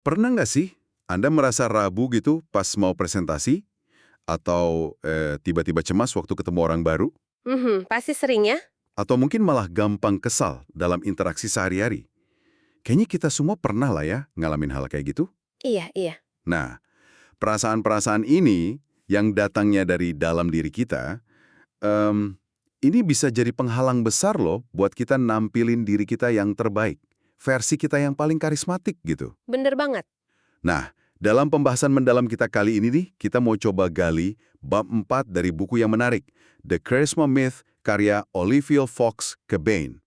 Pernah nggak sih Anda merasa ragu gitu pas mau presentasi? Atau tiba-tiba cemas waktu ketemu orang baru? Pasti sering ya? Atau mungkin malah gampang kesal dalam interaksi sehari-hari? Kayaknya kita semua pernah lah ya ngalamin hal kayak gitu. Iya, iya. Nah, perasaan-perasaan ini yang datangnya dari dalam diri kita, em, ini bisa jadi penghalang besar loh buat kita nampilin diri kita yang terbaik. Versi kita yang paling karismatik gitu. Bener banget. Nah, dalam pembahasan mendalam kita kali ini nih, kita mau coba gali bab 4 dari buku yang menarik, The Charisma Myth, karya Olivia Fox Cabane.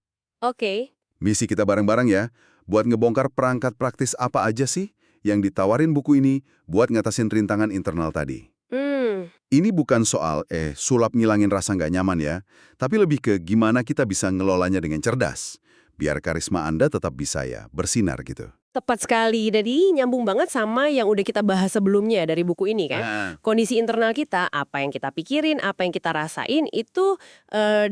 Oke. Misi kita bareng-bareng ya, buat ngebongkar perangkat praktis apa aja sih yang ditawarin buku ini buat ngatasin rintangan internal tadi. Hmm, Ini bukan soal, sulap ngilangin rasa nggak nyaman ya, tapi lebih ke gimana kita bisa ngelolanya dengan cerdas, biar karisma Anda tetap bisa ya, bersinar gitu. tepat sekali. Jadi nyambung banget sama yang udah kita bahas sebelumnya dari buku ini kan. Ah, Kondisi internal kita, apa yang kita pikirin, apa yang kita rasain, itu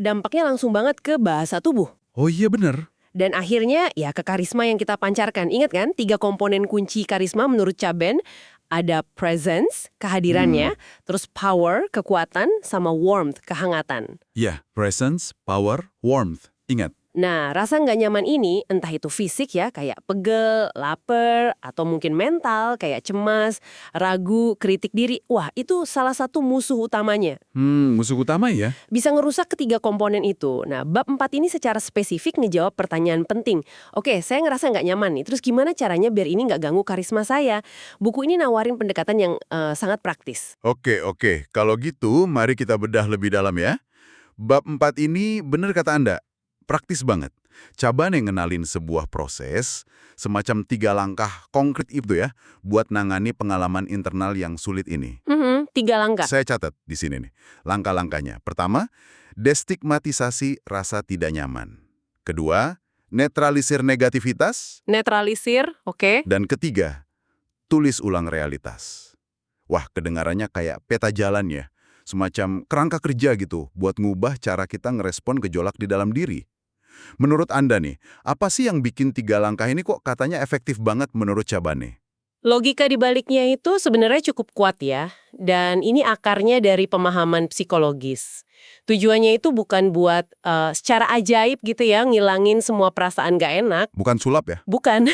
dampaknya langsung banget ke bahasa tubuh. oh iya bener. Dan akhirnya ya ke karisma yang kita pancarkan. Ingat kan, 3 komponen kunci karisma menurut Caben, ada presence, kehadirannya, terus power, kekuatan, sama warmth, kehangatan. Ya, presence, power, warmth. Ingat. Nah, rasa nggak nyaman ini, entah itu fisik ya, kayak pegel, lapar, atau mungkin mental, kayak cemas, ragu, kritik diri. Wah, itu salah satu musuh utamanya. Musuh utama ya? Bisa ngerusak ketiga komponen itu. Nah, bab 4 ini secara spesifik ngejawab pertanyaan penting. Oke, saya ngerasa nggak nyaman nih, terus gimana caranya biar ini nggak ganggu karisma saya? Buku ini nawarin pendekatan yang sangat praktis. Oke. Kalau gitu, mari kita bedah lebih dalam ya. Bab 4 ini bener kata Anda, praktis banget. Coba nih ngenalin sebuah proses, semacam 3 langkah konkret itu ya, buat nangani pengalaman internal yang sulit ini. 3 langkah. Saya catat di sini nih, langkah-langkahnya. Pertama, destigmatisasi rasa tidak nyaman. Kedua, netralisir negativitas. Netralisir, oke. Dan ketiga, tulis ulang realitas. Wah, kedengarannya kayak peta jalan ya. Semacam kerangka kerja gitu, buat ngubah cara kita ngerespon gejolak di dalam diri. Menurut Anda nih, apa sih yang bikin 3 langkah ini kok katanya efektif banget menurut Cabane? Logika di baliknya itu sebenarnya cukup kuat ya, dan ini akarnya dari pemahaman psikologis. Tujuannya itu bukan buat secara ajaib gitu ya, ngilangin semua perasaan gak enak. Bukan sulap ya? Bukan.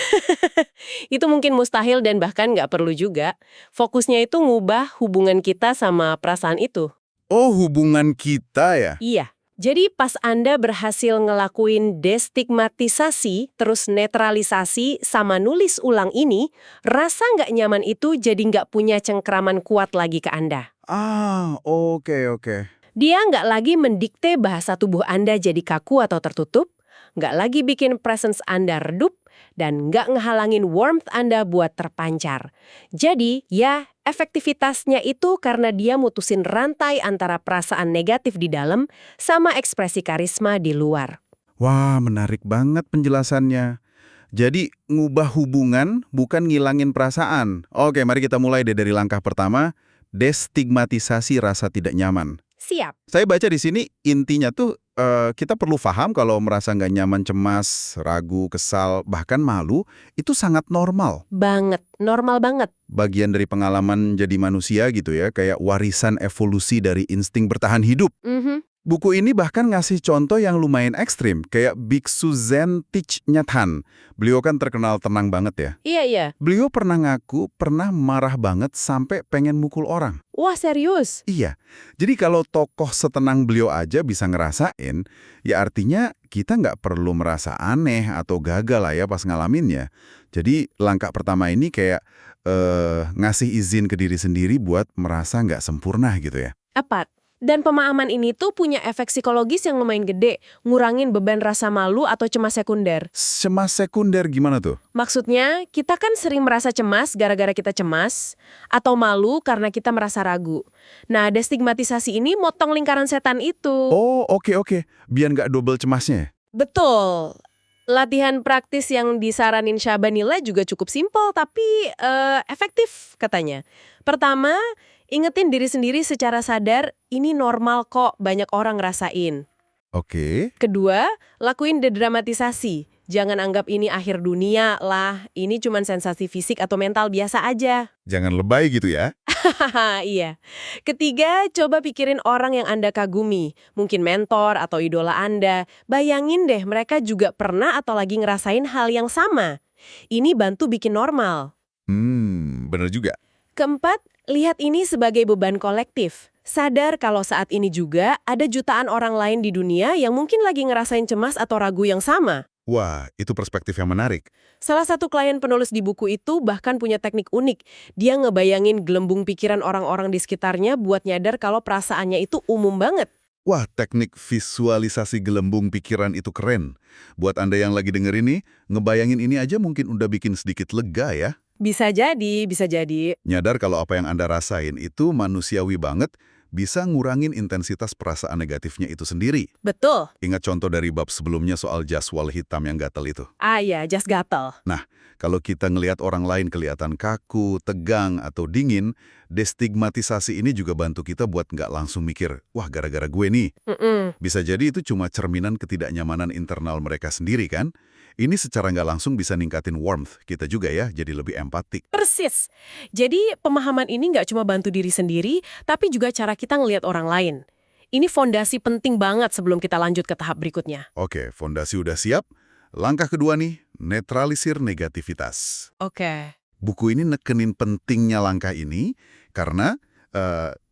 Itu mungkin mustahil dan bahkan nggak perlu juga. Fokusnya itu ngubah hubungan kita sama perasaan itu. Oh, hubungan kita ya? Iya. Jadi pas Anda berhasil ngelakuin destigmatisasi, terus netralisasi, sama nulis ulang ini, rasa nggak nyaman itu jadi nggak punya cengkraman kuat lagi ke Anda. Ah, oke. Dia nggak lagi mendikte bahasa tubuh Anda jadi kaku atau tertutup, nggak lagi bikin presence Anda redup, dan nggak ngehalangin warmth Anda buat terpancar. Jadi, ya efektivitasnya itu karena dia mutusin rantai antara perasaan negatif di dalam sama ekspresi karisma di luar. Wah, menarik banget penjelasannya. Jadi, ngubah hubungan bukan ngilangin perasaan. Oke, mari kita mulai deh dari langkah pertama, destigmatisasi rasa tidak nyaman. Siap. Saya baca di sini intinya tuh kita perlu paham kalau merasa nggak nyaman, cemas, ragu, kesal, bahkan malu, itu sangat normal. Banget. Normal banget. Bagian dari pengalaman jadi manusia gitu ya, kayak warisan evolusi dari insting bertahan hidup. Buku ini bahkan ngasih contoh yang lumayan ekstrim, kayak Biksu Zen Thich Nhat Hanh. Beliau kan terkenal tenang banget ya. Iya. Beliau pernah ngaku pernah marah banget sampai pengen mukul orang. Wah, serius? Iya, jadi kalau tokoh setenang beliau aja bisa ngerasain, ya artinya kita nggak perlu merasa aneh atau gagal lah ya pas ngalaminnya. Jadi langkah pertama ini kayak ngasih izin ke diri sendiri buat merasa nggak sempurna gitu ya. Tepat. Dan pemahaman ini tuh punya efek psikologis yang lumayan gede, ngurangin beban rasa malu atau cemas sekunder. Cemas sekunder gimana tuh? Maksudnya, kita kan sering merasa cemas gara-gara kita cemas, atau malu karena kita merasa ragu. Nah, destigmatisasi ini motong lingkaran setan itu. Oh, oke. Biar nggak double cemasnya. Betul. Latihan praktis yang disaranin Syabanila juga cukup simpel, tapi efektif katanya. Pertama, ingetin diri sendiri secara sadar, ini normal kok banyak orang ngerasain. Oke. Kedua, lakuin dedramatisasi. Jangan anggap ini akhir dunia lah, ini cuma sensasi fisik atau mental biasa aja. Jangan lebay gitu ya. Hahaha, iya. Ketiga, coba pikirin orang yang Anda kagumi. Mungkin mentor atau idola Anda. Bayangin deh, mereka juga pernah atau lagi ngerasain hal yang sama. Ini bantu bikin normal. Bener juga. Keempat, lihat ini sebagai beban kolektif. Sadar kalau saat ini juga ada jutaan orang lain di dunia yang mungkin lagi ngerasain cemas atau ragu yang sama. Wah, itu perspektif yang menarik. Salah satu klien penulis di buku itu bahkan punya teknik unik. Dia ngebayangin gelembung pikiran orang-orang di sekitarnya buat nyadar kalau perasaannya itu umum banget. Wah, teknik visualisasi gelembung pikiran itu keren. Buat Anda yang lagi denger ini, ngebayangin ini aja mungkin udah bikin sedikit lega ya. Bisa jadi, bisa jadi. Nyadar kalau apa yang Anda rasain itu manusiawi banget, bisa ngurangin intensitas perasaan negatifnya itu sendiri. Betul. Ingat contoh dari bab sebelumnya soal jaswal hitam yang gatal itu. Ah ya, just gatel. Nah, kalau kita ngelihat orang lain kelihatan kaku, tegang, atau dingin, destigmatisasi ini juga bantu kita buat nggak langsung mikir, wah gara-gara gue nih. Bisa jadi itu cuma cerminan ketidaknyamanan internal mereka sendiri kan? Ini secara nggak langsung bisa ningkatin warmth kita juga ya, jadi lebih empatik. Persis. Jadi pemahaman ini nggak cuma bantu diri sendiri, tapi juga cara kita ngelihat orang lain. Ini fondasi penting banget sebelum kita lanjut ke tahap berikutnya. Oke, fondasi udah siap. Langkah kedua nih, netralisir negativitas. Oke. Buku ini nekenin pentingnya langkah ini karena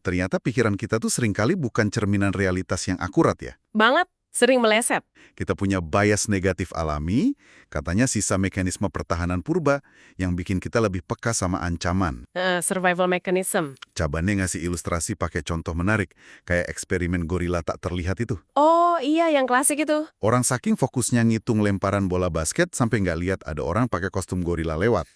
ternyata pikiran kita tuh seringkali bukan cerminan realitas yang akurat ya. Banget. Sering meleset. Kita punya bias negatif alami, katanya sisa mekanisme pertahanan purba yang bikin kita lebih peka sama ancaman. Survival mechanism. Cabane ngasih ilustrasi pakai contoh menarik, kayak eksperimen gorila tak terlihat itu. Oh iya, yang klasik itu. Orang saking fokusnya ngitung lemparan bola basket sampai nggak lihat ada orang pakai kostum gorila lewat.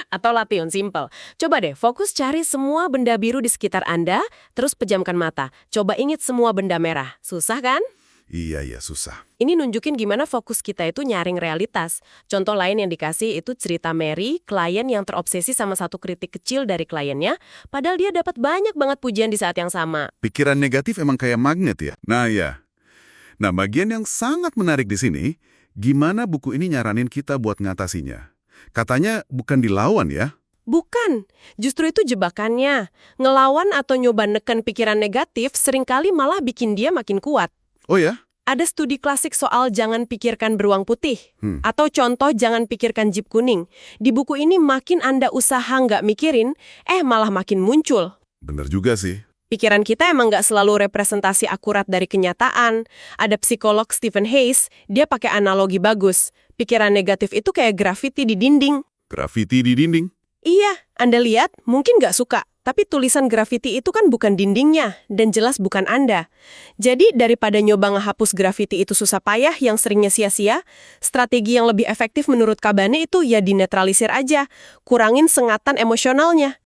Atau latihan simple. Coba deh, fokus cari semua benda biru di sekitar Anda, terus pejamkan mata. Coba ingat semua benda merah. Susah kan? Iya, susah. Ini nunjukin gimana fokus kita itu nyaring realitas. Contoh lain yang dikasih itu cerita Mary, klien yang terobsesi sama satu kritik kecil dari kliennya, padahal dia dapat banyak banget pujian di saat yang sama. Pikiran negatif emang kayak magnet ya? Nah, bagian yang sangat menarik di sini, gimana buku ini nyaranin kita buat ngatasinya. Katanya bukan dilawan ya? Bukan, justru itu jebakannya. Ngelawan atau nyoba neken pikiran negatif seringkali malah bikin dia makin kuat. Oh ya? Ada studi klasik soal jangan pikirkan beruang putih. Atau contoh jangan pikirkan jeep kuning. Di buku ini makin Anda usaha nggak mikirin, malah makin muncul. Bener juga sih. Pikiran kita emang nggak selalu representasi akurat dari kenyataan. Ada psikolog Stephen Hayes, dia pakai analogi bagus. Pikiran negatif itu kayak grafiti di dinding. Grafiti di dinding? Iya, Anda lihat, mungkin nggak suka. Tapi tulisan grafiti itu kan bukan dindingnya, dan jelas bukan Anda. Jadi daripada nyoba ngehapus grafiti itu susah payah yang seringnya sia-sia, strategi yang lebih efektif menurut Cabane itu ya dinetralisir aja, kurangin sengatan emosionalnya.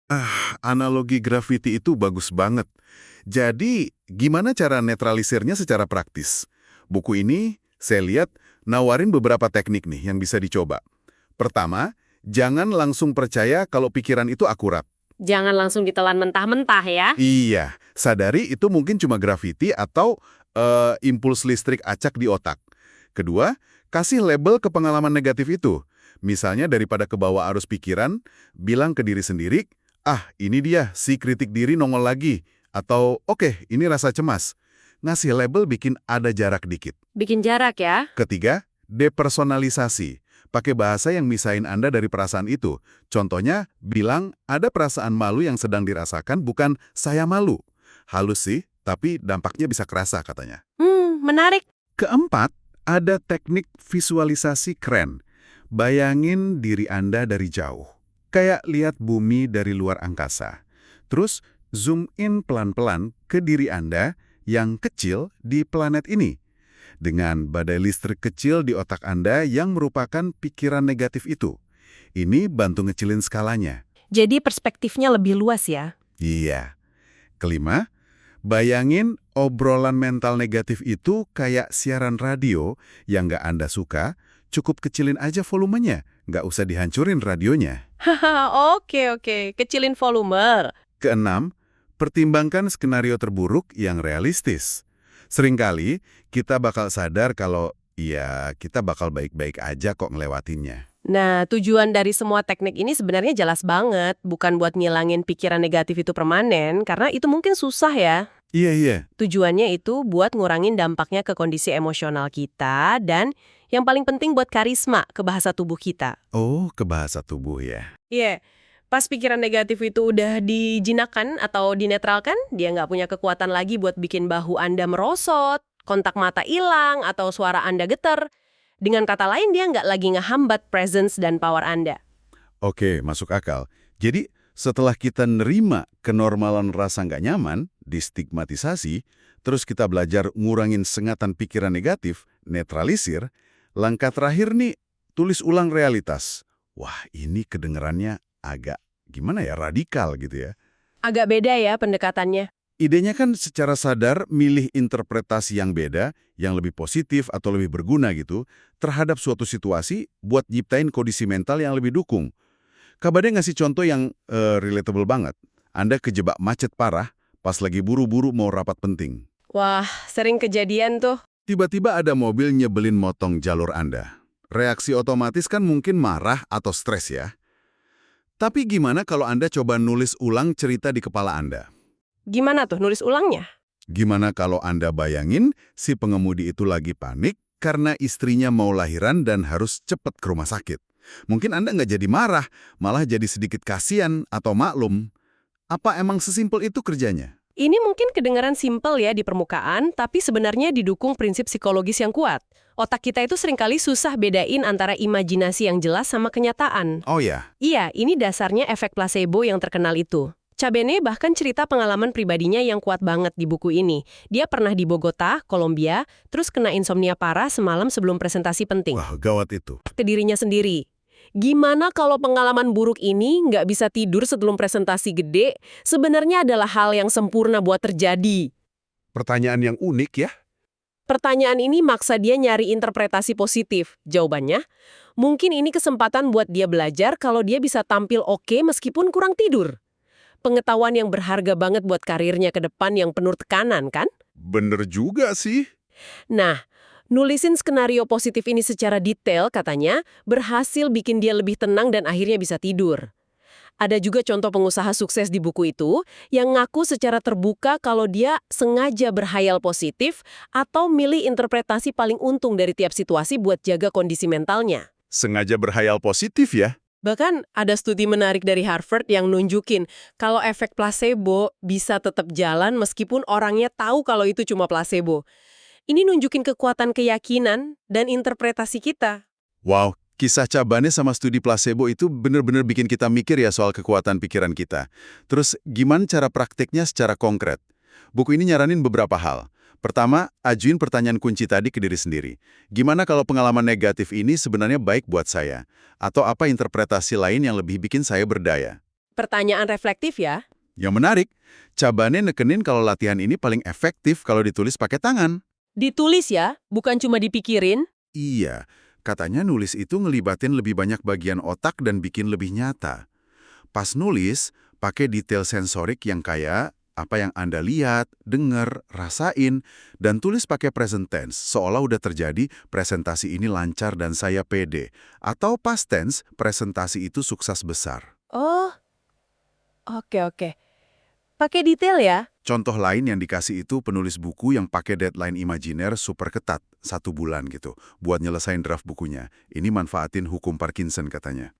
Analogi grafiti itu bagus banget. Jadi, gimana cara netralisirnya secara praktis? Buku ini, saya lihat, nawarin beberapa teknik nih yang bisa dicoba. Pertama, jangan langsung percaya kalau pikiran itu akurat. Jangan langsung ditelan mentah-mentah ya. Iya, sadari itu mungkin cuma grafiti atau impuls listrik acak di otak. Kedua, kasih label ke pengalaman negatif itu. Misalnya daripada kebawa arus pikiran, bilang ke diri sendiri, ini dia si kritik diri nongol lagi. Atau, oke, ini rasa cemas. Ngasih label bikin ada jarak dikit. Bikin jarak ya. Ketiga, depersonalisasi. Pakai bahasa yang misahin Anda dari perasaan itu. Contohnya, bilang ada perasaan malu yang sedang dirasakan, bukan saya malu. Halus sih, tapi dampaknya bisa kerasa katanya. Menarik. Keempat, ada teknik visualisasi keren. Bayangin diri Anda dari jauh. Kayak lihat bumi dari luar angkasa. Terus, zoom in pelan-pelan ke diri Anda yang kecil di planet ini. Dengan badai listrik kecil di otak Anda yang merupakan pikiran negatif itu. Ini bantu ngecilin skalanya. Jadi perspektifnya lebih luas ya? Iya. Kelima, bayangin obrolan mental negatif itu kayak siaran radio yang nggak Anda suka, cukup kecilin aja volumenya, nggak usah dihancurin radionya. Haha, oke. Kecilin volume. Keenam, pertimbangkan skenario terburuk yang realistis. Seringkali kita bakal sadar kalau Iya, kita bakal baik-baik aja kok ngelewatinnya. Nah, tujuan dari semua teknik ini sebenarnya jelas banget, bukan buat ngilangin pikiran negatif itu permanen, karena itu mungkin susah ya. Iya, iya. Tujuannya itu buat ngurangin dampaknya ke kondisi emosional kita dan yang paling penting buat karisma ke bahasa tubuh kita. Oh, ke bahasa tubuh ya. Iya, pas pikiran negatif itu udah dijinakkan atau dinetralkan, dia nggak punya kekuatan lagi buat bikin bahu Anda merosot, kontak mata hilang, atau suara Anda getar. Dengan kata lain, dia nggak lagi ngehambat presence dan power Anda. Oke, masuk akal. Jadi, setelah kita nerima kenormalan rasa nggak nyaman, distigmatisasi, terus kita belajar ngurangin sengatan pikiran negatif, netralisir, langkah terakhir nih, tulis ulang realitas. Wah, ini kedengerannya agak, gimana ya, radikal gitu ya. Agak beda ya pendekatannya. Idenya kan secara sadar milih interpretasi yang beda, yang lebih positif atau lebih berguna gitu, terhadap suatu situasi buat nyiptain kondisi mental yang lebih dukung. Kabade ngasih contoh yang relatable banget. Anda kejebak macet parah pas lagi buru-buru mau rapat penting. Wah, sering kejadian tuh. Tiba-tiba ada mobil nyebelin motong jalur Anda. Reaksi otomatis kan mungkin marah atau stres ya. Tapi gimana kalau Anda coba nulis ulang cerita di kepala Anda? Gimana tuh nulis ulangnya? Gimana kalau Anda bayangin si pengemudi itu lagi panik karena istrinya mau lahiran dan harus cepat ke rumah sakit? Mungkin Anda nggak jadi marah, malah jadi sedikit kasihan atau maklum. Apa emang sesimpel itu kerjanya? Ini mungkin kedengaran simpel ya di permukaan, tapi sebenarnya didukung prinsip psikologis yang kuat. Otak kita itu seringkali susah bedain antara imajinasi yang jelas sama kenyataan. Oh ya, Iya, ini dasarnya efek placebo yang terkenal itu. Cabene bahkan cerita pengalaman pribadinya yang kuat banget di buku ini. Dia pernah di Bogota, Kolombia, terus kena insomnia parah semalam sebelum presentasi penting. wah gawat itu. Ke dirinya sendiri. Gimana kalau pengalaman buruk ini nggak bisa tidur sebelum presentasi gede, sebenarnya adalah hal yang sempurna buat terjadi. Pertanyaan yang unik ya. Pertanyaan ini maksa dia nyari interpretasi positif. Jawabannya, mungkin ini kesempatan buat dia belajar kalau dia bisa tampil oke meskipun kurang tidur. Pengetahuan yang berharga banget buat karirnya ke depan yang penuh tekanan, kan? Bener juga sih. Nah, nulisin skenario positif ini secara detail, katanya, berhasil bikin dia lebih tenang dan akhirnya bisa tidur. Ada juga contoh pengusaha sukses di buku itu yang ngaku secara terbuka kalau dia sengaja berhayal positif atau milih interpretasi paling untung dari tiap situasi buat jaga kondisi mentalnya. Sengaja berhayal positif ya. Bahkan ada studi menarik dari Harvard yang nunjukin kalau efek placebo bisa tetap jalan meskipun orangnya tahu kalau itu cuma placebo. Ini nunjukin kekuatan keyakinan dan interpretasi kita. Wow, kisah Cabane sama studi placebo itu bener-bener bikin kita mikir ya soal kekuatan pikiran kita. Terus gimana cara praktiknya secara konkret? Buku ini nyaranin beberapa hal. Pertama, ajuin pertanyaan kunci tadi ke diri sendiri. Gimana kalau pengalaman negatif ini sebenarnya baik buat saya? Atau apa interpretasi lain yang lebih bikin saya berdaya? Pertanyaan reflektif ya. Yang menarik, Cabane nekenin kalau latihan ini paling efektif kalau ditulis pakai tangan. Ditulis ya, bukan cuma dipikirin. Iya, katanya nulis itu ngelibatin lebih banyak bagian otak dan bikin lebih nyata. Pas nulis, pakai detail sensorik yang kayak apa yang Anda lihat, dengar, rasain, dan tulis pakai present tense, seolah udah terjadi, presentasi ini lancar dan saya pede. Atau past tense, presentasi itu sukses besar. Oh, oke. Pakai detail ya. Contoh lain yang dikasih itu penulis buku yang pakai deadline imajiner super ketat, 1 bulan gitu, buat nyelesain draft bukunya. Ini manfaatin hukum Parkinson katanya.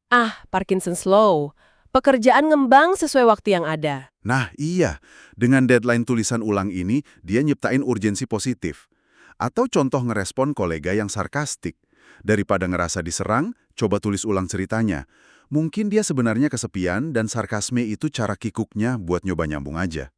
Parkinson's Law. Pekerjaan ngembang sesuai waktu yang ada. Nah iya, dengan deadline tulisan ulang ini, dia nyiptain urgensi positif. Atau contoh ngerespon kolega yang sarkastik. Daripada ngerasa diserang, coba tulis ulang ceritanya. Mungkin dia sebenarnya kesepian dan sarkasme itu cara kikuknya buat nyoba nyambung aja.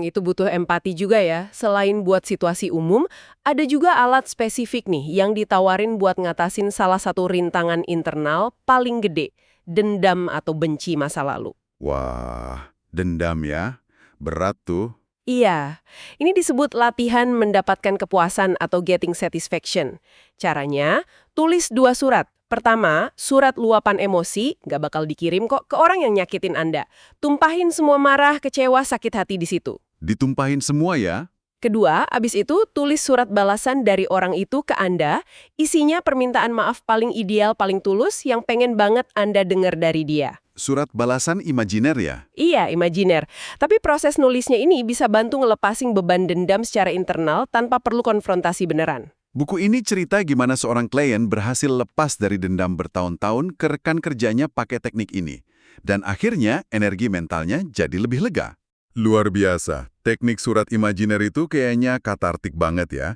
Itu butuh empati juga ya. Selain buat situasi umum, ada juga alat spesifik nih yang ditawarin buat ngatasin salah satu rintangan internal paling gede, dendam atau benci masa lalu. Wah, dendam ya. Berat tuh. Iya, ini disebut latihan mendapatkan kepuasan atau getting satisfaction. Caranya, tulis 2 surat. Pertama, surat luapan emosi, nggak bakal dikirim kok ke orang yang nyakitin Anda. Tumpahin semua marah, kecewa, sakit hati di situ. Ditumpahin semua ya? Kedua, abis itu tulis surat balasan dari orang itu ke Anda, isinya permintaan maaf paling ideal, paling tulus, yang pengen banget Anda dengar dari dia. Surat balasan imajiner ya? Iya, imajiner. Tapi proses nulisnya ini bisa bantu ngelepasin beban dendam secara internal tanpa perlu konfrontasi beneran. Buku ini cerita gimana seorang klien berhasil lepas dari dendam bertahun-tahun ke rekan kerjanya pakai teknik ini. Dan akhirnya energi mentalnya jadi lebih lega. Luar biasa. Teknik surat imajiner itu kayaknya katartik banget ya.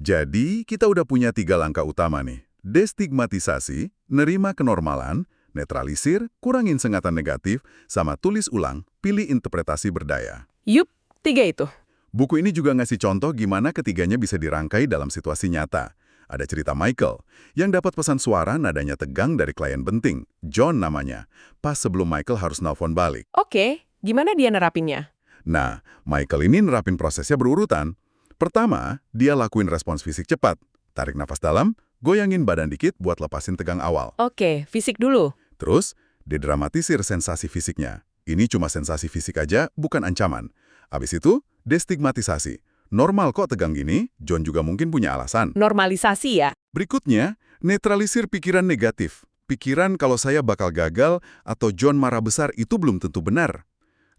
Jadi kita udah punya 3 langkah utama nih. Destigmatisasi, nerima kenormalan, netralisir, kurangin sengatan negatif, sama tulis ulang, pilih interpretasi berdaya. Yup, 3 itu. Buku ini juga ngasih contoh gimana ketiganya bisa dirangkai dalam situasi nyata. Ada cerita Michael, yang dapat pesan suara nadanya tegang dari klien penting, John namanya, pas sebelum Michael harus nelfon balik. Oke, gimana dia nerapinnya? Nah, Michael ini nerapin prosesnya berurutan. Pertama, dia lakuin respons fisik cepat. Tarik nafas dalam, goyangin badan dikit buat lepasin tegang awal. Oke, fisik dulu. Terus, didramatisir sensasi fisiknya. Ini cuma sensasi fisik aja, bukan ancaman. Abis itu, destigmatisasi. Normal kok tegang gini, John juga mungkin punya alasan. Normalisasi ya? Berikutnya, netralisir pikiran negatif. Pikiran kalau saya bakal gagal atau John marah besar itu belum tentu benar.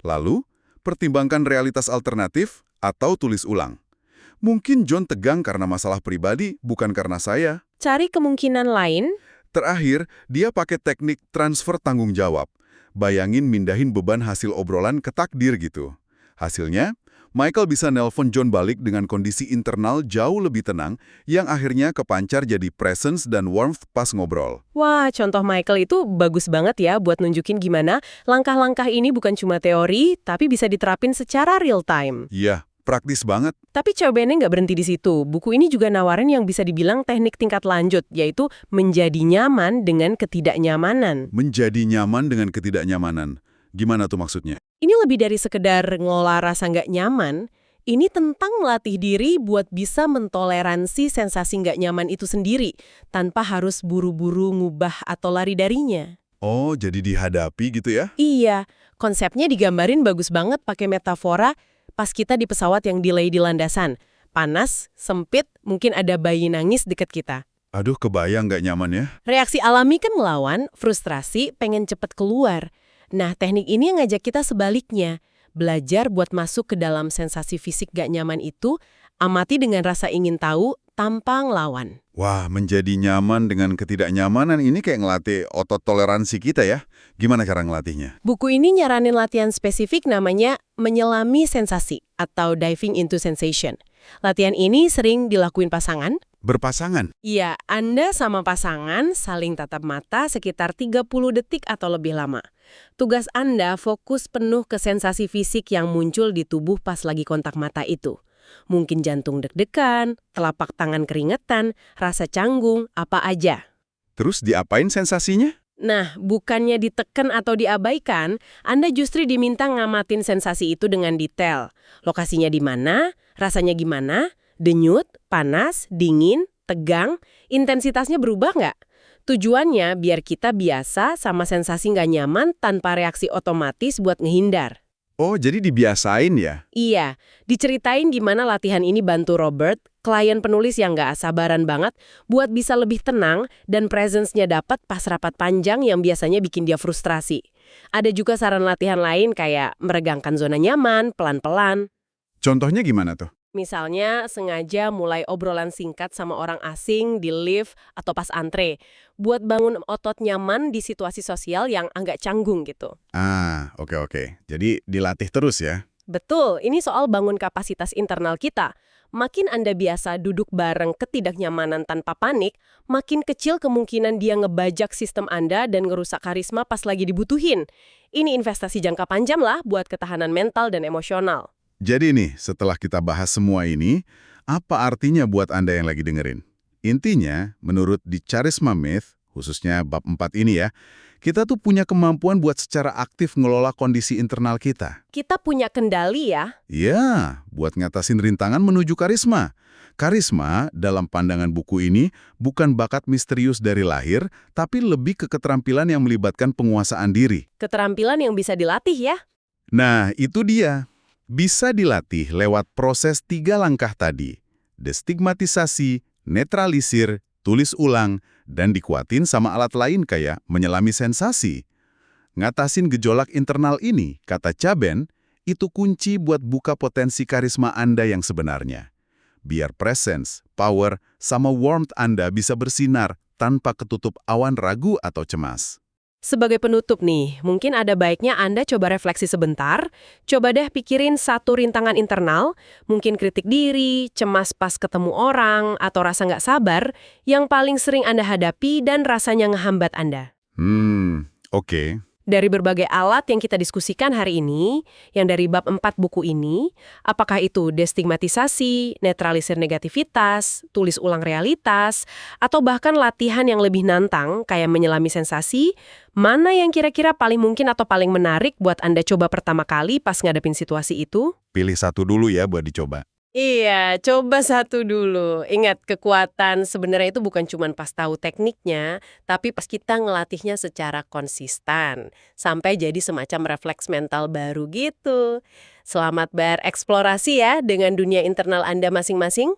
Lalu, pertimbangkan realitas alternatif atau tulis ulang. Mungkin John tegang karena masalah pribadi, bukan karena saya. Cari kemungkinan lain. Terakhir, dia pakai teknik transfer tanggung jawab. Bayangin mindahin beban hasil obrolan ke takdir gitu. Hasilnya, Michael bisa nelpon John balik dengan kondisi internal jauh lebih tenang yang akhirnya kepancar jadi presence dan warmth pas ngobrol. Wah, contoh Michael itu bagus banget ya buat nunjukin gimana langkah-langkah ini bukan cuma teori, tapi bisa diterapin secara real time. Iya, praktis banget. Tapi cobainnya nggak berhenti di situ. Buku ini juga nawarin yang bisa dibilang teknik tingkat lanjut, yaitu menjadi nyaman dengan ketidaknyamanan. Menjadi nyaman dengan ketidaknyamanan. Gimana tuh maksudnya? Ini lebih dari sekedar ngelola rasa nggak nyaman. Ini tentang melatih diri buat bisa mentoleransi sensasi nggak nyaman itu sendiri, tanpa harus buru-buru ngubah atau lari darinya. Oh, jadi dihadapi gitu ya? Iya, konsepnya digambarin bagus banget pakai metafora pas kita di pesawat yang delay di landasan. Panas, sempit, mungkin ada bayi nangis deket kita. Aduh, kebayang nggak nyaman ya? Reaksi alami kan melawan, frustrasi, pengen cepet keluar. Nah, teknik ini yang ngajak kita sebaliknya. Belajar buat masuk ke dalam sensasi fisik gak nyaman itu, amati dengan rasa ingin tahu tanpa ngelawan. Wah, menjadi nyaman dengan ketidaknyamanan ini kayak ngelatih otot toleransi kita ya. Gimana cara ngelatihnya? Buku ini nyaranin latihan spesifik namanya menyelami sensasi atau diving into sensation. Latihan ini sering dilakuin pasangan. Berpasangan? Iya, Anda sama pasangan saling tatap mata sekitar 30 detik atau lebih lama. Tugas Anda fokus penuh ke sensasi fisik yang muncul di tubuh pas lagi kontak mata itu. Mungkin jantung deg-degan, telapak tangan keringetan, rasa canggung, apa aja. Terus diapain sensasinya? Nah, bukannya ditekan atau diabaikan, Anda justru diminta ngamatin sensasi itu dengan detail. Lokasinya di mana, rasanya gimana, denyut, panas, dingin, tegang, intensitasnya berubah nggak? Tujuannya biar kita biasa sama sensasi nggak nyaman tanpa reaksi otomatis buat ngehindar. Oh, jadi dibiasain ya? Iya, diceritain gimana latihan ini bantu Robert, klien penulis yang nggak sabaran banget, buat bisa lebih tenang dan presence-nya dapat pas rapat panjang yang biasanya bikin dia frustrasi. Ada juga saran latihan lain kayak meregangkan zona nyaman, pelan-pelan. Contohnya gimana tuh? Misalnya, sengaja mulai obrolan singkat sama orang asing di lift atau pas antre, buat bangun otot nyaman di situasi sosial yang agak canggung gitu. Ah, oke. Jadi dilatih terus ya? Betul, ini soal bangun kapasitas internal kita. Makin Anda biasa duduk bareng ketidaknyamanan tanpa panik, makin kecil kemungkinan dia ngebajak sistem Anda dan ngerusak karisma pas lagi dibutuhin. Ini investasi jangka panjang lah buat ketahanan mental dan emosional. Jadi nih, setelah kita bahas semua ini, apa artinya buat Anda yang lagi dengerin? Intinya, menurut The Charisma Myth, khususnya bab 4 ini ya, kita tuh punya kemampuan buat secara aktif ngelola kondisi internal kita. Kita punya kendali ya. Ya, buat ngatasin rintangan menuju karisma. Karisma, dalam pandangan buku ini, bukan bakat misterius dari lahir, tapi lebih ke keterampilan yang melibatkan penguasaan diri. Keterampilan yang bisa dilatih ya. Nah, itu dia. Bisa dilatih lewat proses 3 langkah tadi. Destigmatisasi, netralisir, tulis ulang, dan dikuatin sama alat lain kayak menyelami sensasi. Ngatasin gejolak internal ini, kata Caben, itu kunci buat buka potensi karisma Anda yang sebenarnya. Biar presence, power, sama warmth Anda bisa bersinar tanpa ketutup awan ragu atau cemas. Sebagai penutup nih, mungkin ada baiknya Anda coba refleksi sebentar, coba deh pikirin satu rintangan internal, mungkin kritik diri, cemas pas ketemu orang, atau rasa nggak sabar, yang paling sering Anda hadapi dan rasanya ngehambat Anda. Oke. Dari berbagai alat yang kita diskusikan hari ini, yang dari bab 4 buku ini, apakah itu destigmatisasi, netralisir negativitas, tulis ulang realitas, atau bahkan latihan yang lebih nantang kayak menyelami sensasi, mana yang kira-kira paling mungkin atau paling menarik buat Anda coba pertama kali pas ngadepin situasi itu? Pilih satu dulu ya buat dicoba. Iya, coba satu dulu. Ingat, kekuatan sebenarnya itu bukan cuma pas tahu tekniknya, tapi pas kita ngelatihnya secara konsisten, sampai jadi semacam refleks mental baru gitu. Selamat bereksplorasi ya dengan dunia internal Anda masing-masing.